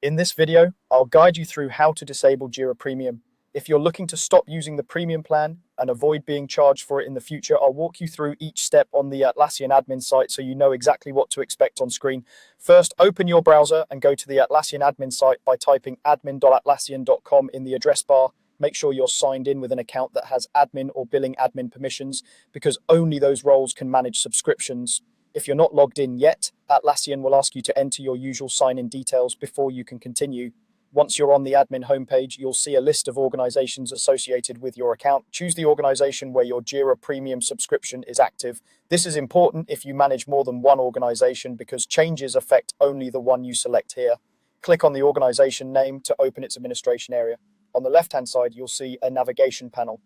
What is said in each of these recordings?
In this video, I'll guide you through how to disable Jira Premium. If you're looking to stop using the premium plan and avoid being charged for it in the future, I'll walk you through each step on the Atlassian admin site so you know exactly what to expect on screen. First, open your browser and go to the Atlassian admin site by typing admin.atlassian.com in the address bar. Make sure you're signed in with an account that has admin or billing admin permissions, because only those roles can manage subscriptions. If you're not logged in yet, Atlassian will ask you to enter your usual sign-in details before you can continue. Once you're on the admin homepage, you'll see a list of organizations associated with your account. Choose the organization where your Jira Premium subscription is active. This is important if you manage more than one organization, because changes affect only the one you select here. Click on the organization name to open its administration area. On the left-hand side, you'll see a navigation panel.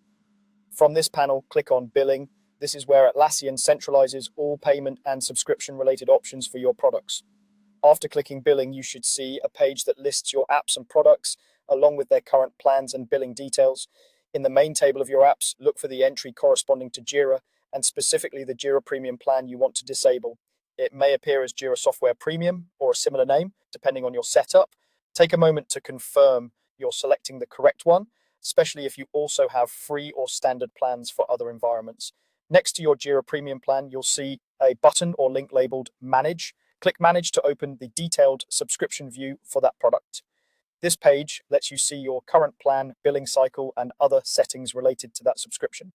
From this panel, click on Billing. This is where Atlassian centralizes all payment and subscription-related options for your products. After clicking Billing, you should see a page that lists your apps and products, along with their current plans and billing details. In the main table of your apps, look for the entry corresponding to Jira, and specifically the Jira Premium plan you want to disable. It may appear as Jira Software Premium or a similar name, depending on your setup. Take a moment to confirm you're selecting the correct one, especially if you also have free or standard plans for other environments. Next to your Jira Premium plan, you'll see a button or link labeled Manage. Click Manage to open the detailed subscription view for that product. This page lets you see your current plan, billing cycle, and other settings related to that subscription.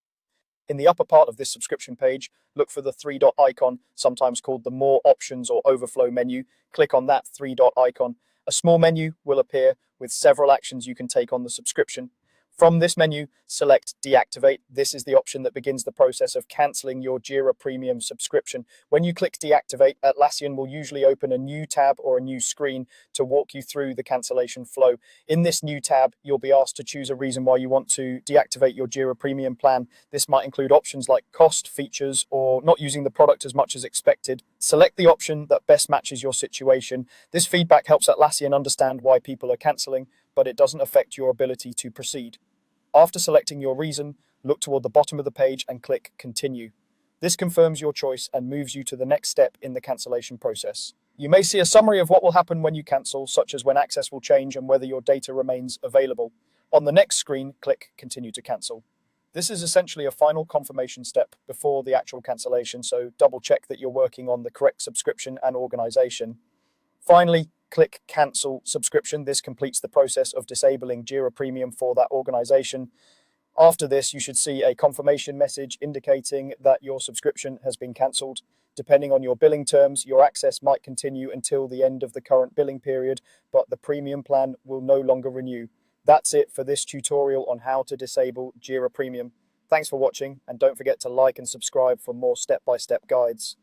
In the upper part of this subscription page, look for the three-dot icon, sometimes called the More Options or Overflow menu. Click on that three-dot icon. A small menu will appear with several actions you can take on the subscription. From this menu, select Deactivate. This is the option that begins the process of canceling your Jira Premium subscription. When you click Deactivate, Atlassian will usually open a new tab or a new screen to walk you through the cancellation flow. In this new tab, you'll be asked to choose a reason why you want to deactivate your Jira Premium plan. This might include options like cost, features, or not using the product as much as expected. Select the option that best matches your situation. This feedback helps Atlassian understand why people are cancelling, but it doesn't affect your ability to proceed. After selecting your reason, look toward the bottom of the page and click Continue. This confirms your choice and moves you to the next step in the cancellation process. You may see a summary of what will happen when you cancel, such as when access will change and whether your data remains available. On the next screen, click Continue to cancel. This is essentially a final confirmation step before the actual cancellation, so double check that you're working on the correct subscription and organization. Finally, click Cancel Subscription. This completes the process of disabling Jira Premium for that organization. After this, you should see a confirmation message indicating that your subscription has been cancelled. Depending on your billing terms, your access might continue until the end of the current billing period, but the premium plan will no longer renew. That's it for this tutorial on how to disable Jira Premium. Thanks for watching, and don't forget to like and subscribe for more step-by-step guides.